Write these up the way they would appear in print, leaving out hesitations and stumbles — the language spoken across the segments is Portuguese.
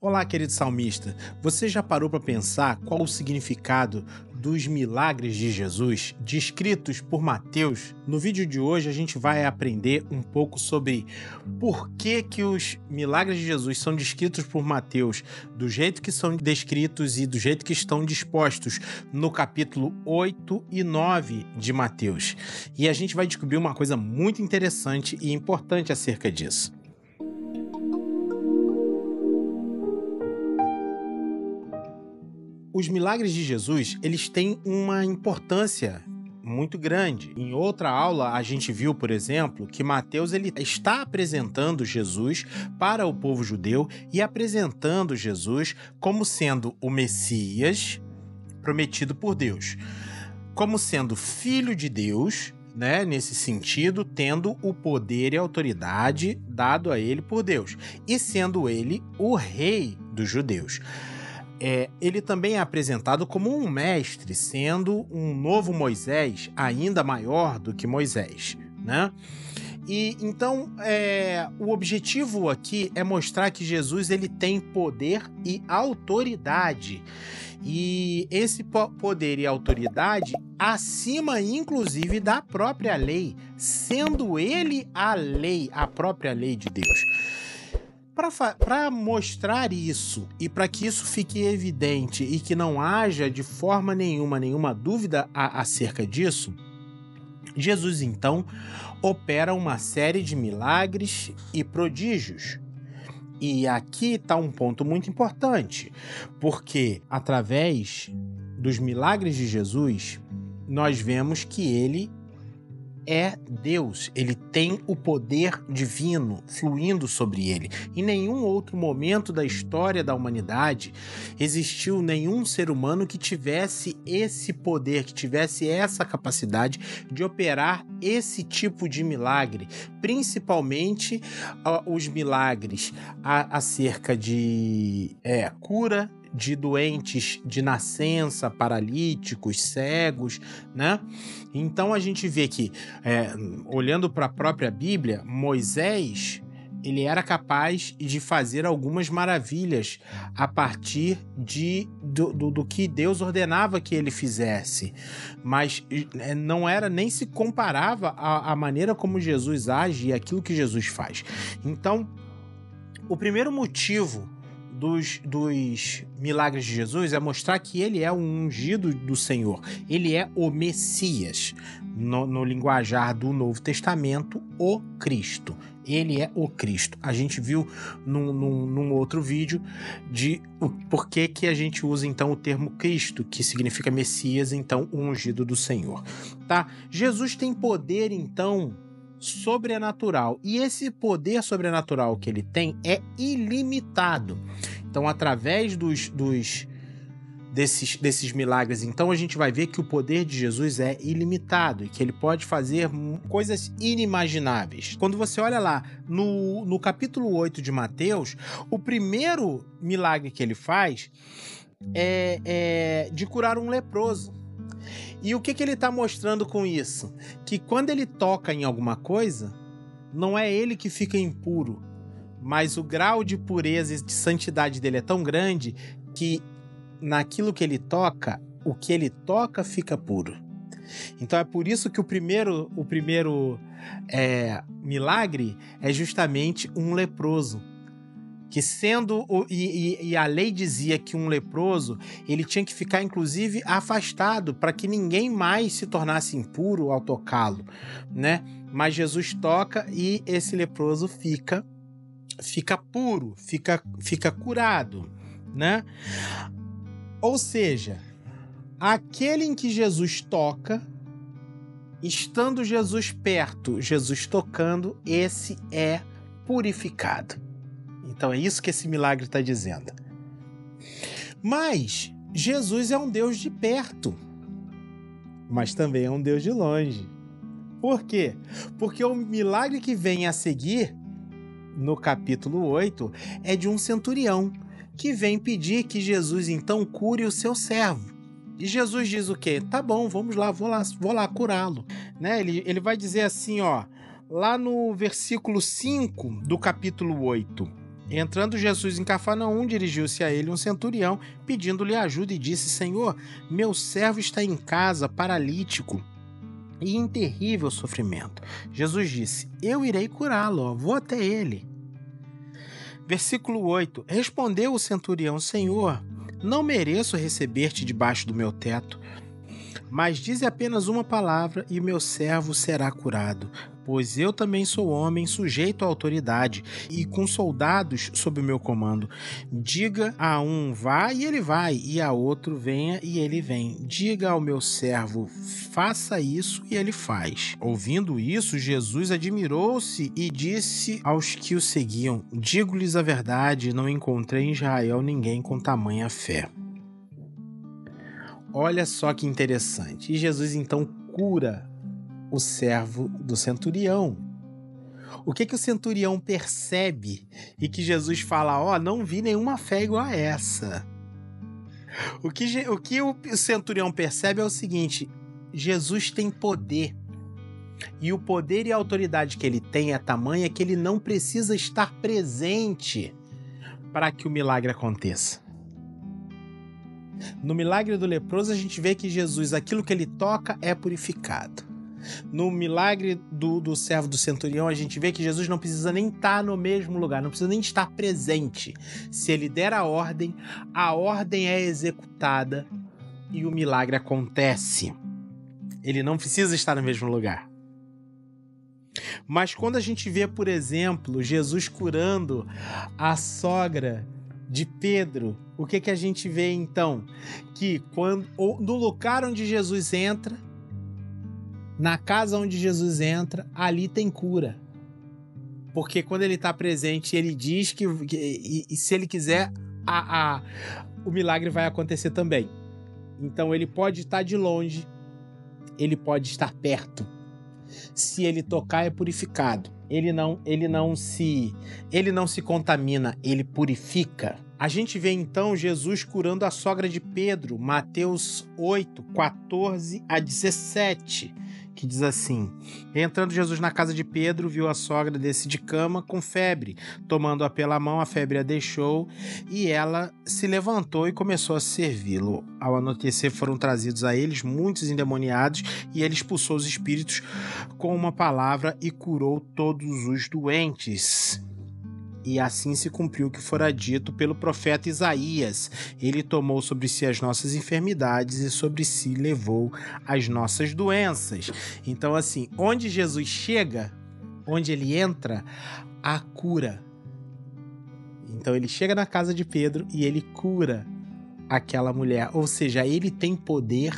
Olá, querido salmista. Você já parou para pensar qual o significado dos milagres de Jesus descritos por Mateus? No vídeo de hoje a gente vai aprender um pouco sobre por que os milagres de Jesus são descritos por Mateus do jeito que são descritos e do jeito que estão dispostos no capítulo 8 e 9 de Mateus. E a gente vai descobrir uma coisa muito interessante e importante acerca disso. Os milagres de Jesus, eles têm uma importância muito grande. Em outra aula, a gente viu, por exemplo, que Mateus ele está apresentando Jesus para o povo judeu e apresentando Jesus como sendo o Messias prometido por Deus, como sendo filho de Deus, né, nesse sentido, tendo o poder e a autoridade dado a ele por Deus, e sendo ele o rei dos judeus. Ele também é apresentado como um mestre, sendo um novo Moisés, ainda maior do que Moisés, né? E então, o objetivo aqui é mostrar que Jesus ele tem poder e autoridade. E esse poder e autoridade acima, inclusive, da própria lei, sendo ele a lei, a própria lei de Deus. Para mostrar isso e para que isso fique evidente e que não haja de forma nenhuma dúvida acerca disso, Jesus então opera uma série de milagres e prodígios. E aqui está um ponto muito importante, porque através dos milagres de Jesus, nós vemos que ele é Deus, ele tem o poder divino fluindo sobre ele. Em nenhum outro momento da história da humanidade existiu nenhum ser humano que tivesse esse poder, que tivesse essa capacidade de operar esse tipo de milagre, principalmente os milagres acerca de cura de doentes de nascença, paralíticos, cegos, né? Então a gente vê que, olhando para a própria Bíblia, Moisés, ele era capaz de fazer algumas maravilhas a partir do que Deus ordenava que ele fizesse, mas não era nem se comparava à maneira como Jesus age e aquilo que Jesus faz. Então, o primeiro motivo dos milagres de Jesus é mostrar que ele é o ungido do Senhor, ele é o Messias, no linguajar do Novo Testamento, o Cristo. Ele é o Cristo. A gente viu num outro vídeo de por que a gente usa então o termo Cristo, que significa Messias, então o ungido do Senhor. Tá? Jesus tem poder então sobrenatural, e esse poder sobrenatural que ele tem é ilimitado. Então, através desses milagres, então a gente vai ver que o poder de Jesus é ilimitado e que ele pode fazer coisas inimagináveis. Quando você olha lá no capítulo 8 de Mateus, o primeiro milagre que ele faz é de curar um leproso. E o que ele está mostrando com isso? Que quando ele toca em alguma coisa, não é ele que fica impuro, mas o grau de pureza e de santidade dele é tão grande que naquilo que ele toca, o que ele toca fica puro. Então é por isso que o primeiro milagre é justamente um leproso. Que sendo e a lei dizia que um leproso ele tinha que ficar inclusive afastado para que ninguém mais se tornasse impuro ao tocá-lo, né? Mas Jesus toca e esse leproso fica puro, fica curado, né? Ou seja, aquele em que Jesus toca, estando Jesus perto, Jesus tocando, esse é purificado. Então é isso que esse milagre está dizendo. Mas Jesus é um Deus de perto, mas também é um Deus de longe. Por quê? Porque o milagre que vem a seguir, no capítulo 8, é de um centurião, que vem pedir que Jesus então cure o seu servo. E Jesus diz o quê? Tá bom, vamos lá, vou lá curá-lo. Né? Ele vai dizer assim, ó, lá no versículo 5 do capítulo 8... Entrando Jesus em Cafarnaum, dirigiu-se a ele um centurião, pedindo-lhe ajuda, e disse: Senhor, meu servo está em casa, paralítico e em terrível sofrimento. Jesus disse: Eu irei curá-lo, vou até ele. Versículo 8. Respondeu o centurião: Senhor, não mereço receber-te debaixo do meu teto, mas dize apenas uma palavra e meu servo será curado. Pois eu também sou homem, sujeito à autoridade e com soldados sob o meu comando. Diga a um vá e ele vai, e a outro venha e ele vem. Diga ao meu servo faça isso e ele faz. Ouvindo isso, Jesus admirou-se e disse aos que o seguiam: Digo-lhes a verdade, não encontrei em Israel ninguém com tamanha fé. Olha só que interessante. E Jesus então cura o servo do centurião. O que o centurião percebe e que Jesus fala: não vi nenhuma fé igual a essa. O que o centurião percebe é o seguinte: Jesus tem poder. E o poder e a autoridade que ele tem é tamanha que ele não precisa estar presente para que o milagre aconteça. No milagre do leproso, a gente vê que Jesus, aquilo que ele toca é purificado. No milagre do servo do centurião, a gente vê que Jesus não precisa nem estar no mesmo lugar, não precisa nem estar presente. Se ele der a ordem é executada e o milagre acontece. Ele não precisa estar no mesmo lugar. Mas quando a gente vê, por exemplo, Jesus curando a sogra de Pedro, o que a gente vê então? Que no lugar onde Jesus entra, na casa onde Jesus entra, ali tem cura. Porque quando ele está presente, ele diz que se ele quiser, o milagre vai acontecer também. Então ele pode estar de longe, ele pode estar perto. Se ele tocar, é purificado. Ele não se contamina, ele purifica. A gente vê então Jesus curando a sogra de Pedro, Mateus 8, 14 a 17, que diz assim: Entrando Jesus na casa de Pedro, viu a sogra descer de cama com febre. Tomando-a pela mão, a febre a deixou e ela se levantou e começou a servi-lo. Ao anoitecer foram trazidos a eles muitos endemoniados e ele expulsou os espíritos com uma palavra e curou todos os doentes. E assim se cumpriu o que fora dito pelo profeta Isaías. Ele tomou sobre si as nossas enfermidades e sobre si levou as nossas doenças. Então, assim, onde Jesus chega, onde ele entra, há cura. Então, ele chega na casa de Pedro e ele cura aquela mulher. Ou seja, ele tem poder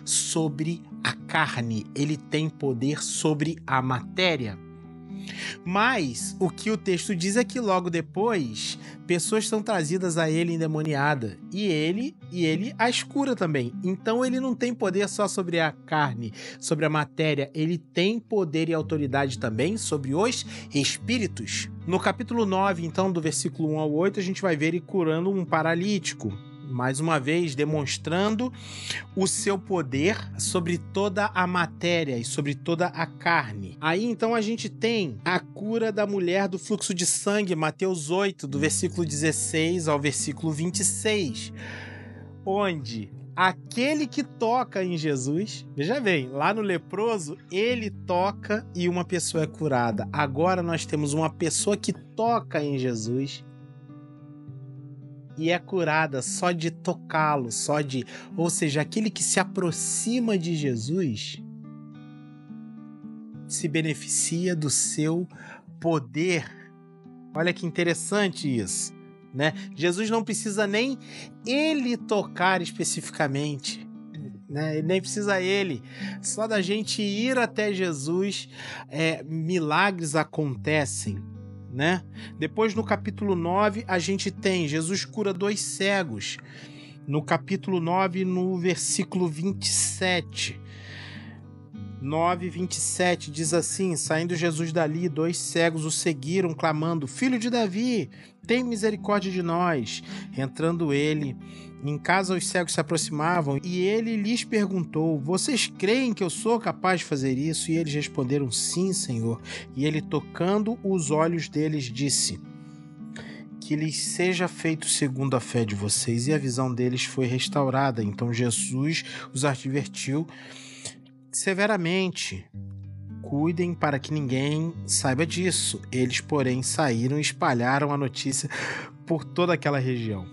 sobre a carne, ele tem poder sobre a matéria. Mas o que o texto diz é que logo depois pessoas são trazidas a ele endemoniadas e ele as cura também. Então ele não tem poder só sobre a carne, sobre a matéria, ele tem poder e autoridade também sobre os espíritos. No capítulo 9, então, do versículo 1 ao 8, a gente vai ver ele curando um paralítico. Mais uma vez, demonstrando o seu poder sobre toda a matéria e sobre toda a carne. Aí, então, a gente tem a cura da mulher do fluxo de sangue, Mateus 8, do versículo 16 ao versículo 26, onde aquele que toca em Jesus, veja bem, lá no leproso, ele toca e uma pessoa é curada. Agora nós temos uma pessoa que toca em Jesus e é curada só de tocá-lo, ou seja, aquele que se aproxima de Jesus se beneficia do seu poder. Olha que interessante isso, né? Jesus não precisa nem ele tocar especificamente, né? Nem precisa ele. Só da gente ir até Jesus, milagres acontecem. Né? Depois, no capítulo 9, a gente tem Jesus cura 2 cegos. No capítulo 9, no versículo 27. 9:27 diz assim: Saindo Jesus dali, 2 cegos o seguiram, clamando: Filho de Davi, tem misericórdia de nós. Entrando ele em casa, os cegos se aproximavam e ele lhes perguntou: Vocês creem que eu sou capaz de fazer isso? E eles responderam: Sim, Senhor. E ele, tocando os olhos deles, disse: que lhes seja feito segundo a fé de vocês, e a visão deles foi restaurada. Então Jesus os advertiu severamente: cuidem para que ninguém saiba disso. Eles, porém, saíram e espalharam a notícia por toda aquela região.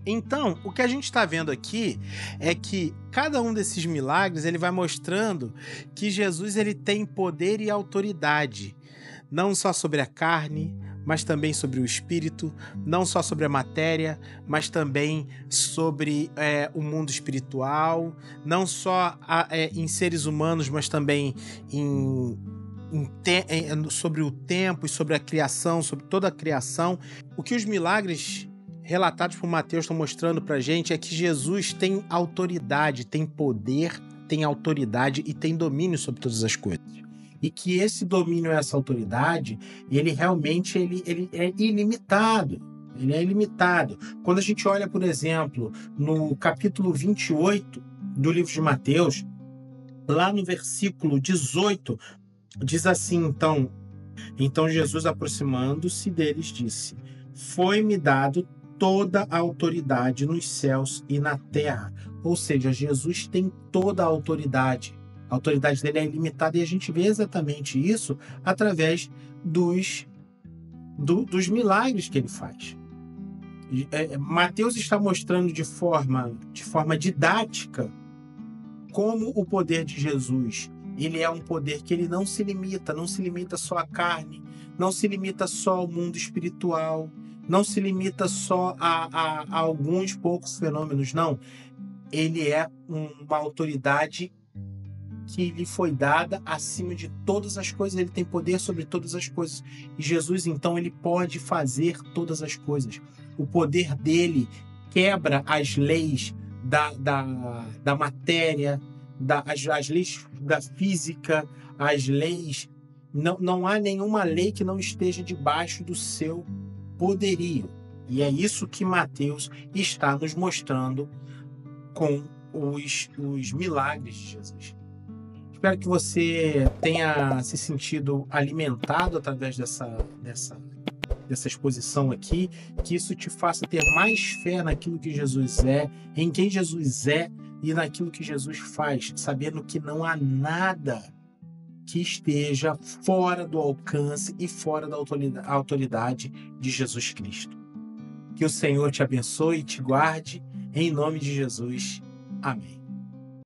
Então, o que a gente está vendo aqui é que cada um desses milagres ele vai mostrando que Jesus ele tem poder e autoridade, não só sobre a carne, mas também sobre o espírito, não só sobre a matéria, mas também sobre o mundo espiritual, não só em seres humanos, mas também sobre o tempo e sobre a criação, sobre toda a criação. O que os milagres relatados por Mateus estão mostrando pra gente é que Jesus tem autoridade, tem poder, tem autoridade e tem domínio sobre todas as coisas. E que esse domínio, essa autoridade, ele realmente ele é ilimitado. Ele é ilimitado. Quando a gente olha, por exemplo, no capítulo 28 do livro de Mateus, lá no versículo 18, diz assim, então Jesus, aproximando-se deles, disse: foi-me dado toda a autoridade nos céus e na terra. Ou seja, Jesus tem toda a autoridade. A autoridade dele é ilimitada e a gente vê exatamente isso através dos milagres que ele faz. Mateus está mostrando de forma didática como o poder de Jesus, ele é um poder que ele não se limita só à carne, não se limita só ao mundo espiritual, não se limita só a alguns poucos fenômenos, não. Ele é uma autoridade que lhe foi dada acima de todas as coisas, ele tem poder sobre todas as coisas. E Jesus, então, ele pode fazer todas as coisas. O poder dele quebra as leis da matéria, as leis da física, as leis. Não há nenhuma lei que não esteja debaixo do seu poderio. E é isso que Mateus está nos mostrando com os milagres de Jesus. Espero que você tenha se sentido alimentado através dessa exposição aqui, que isso te faça ter mais fé naquilo que Jesus é, em quem Jesus é e naquilo que Jesus faz, sabendo que não há nada que esteja fora do alcance e fora da autoridade de Jesus Cristo. Que o Senhor te abençoe e te guarde, em nome de Jesus. Amém.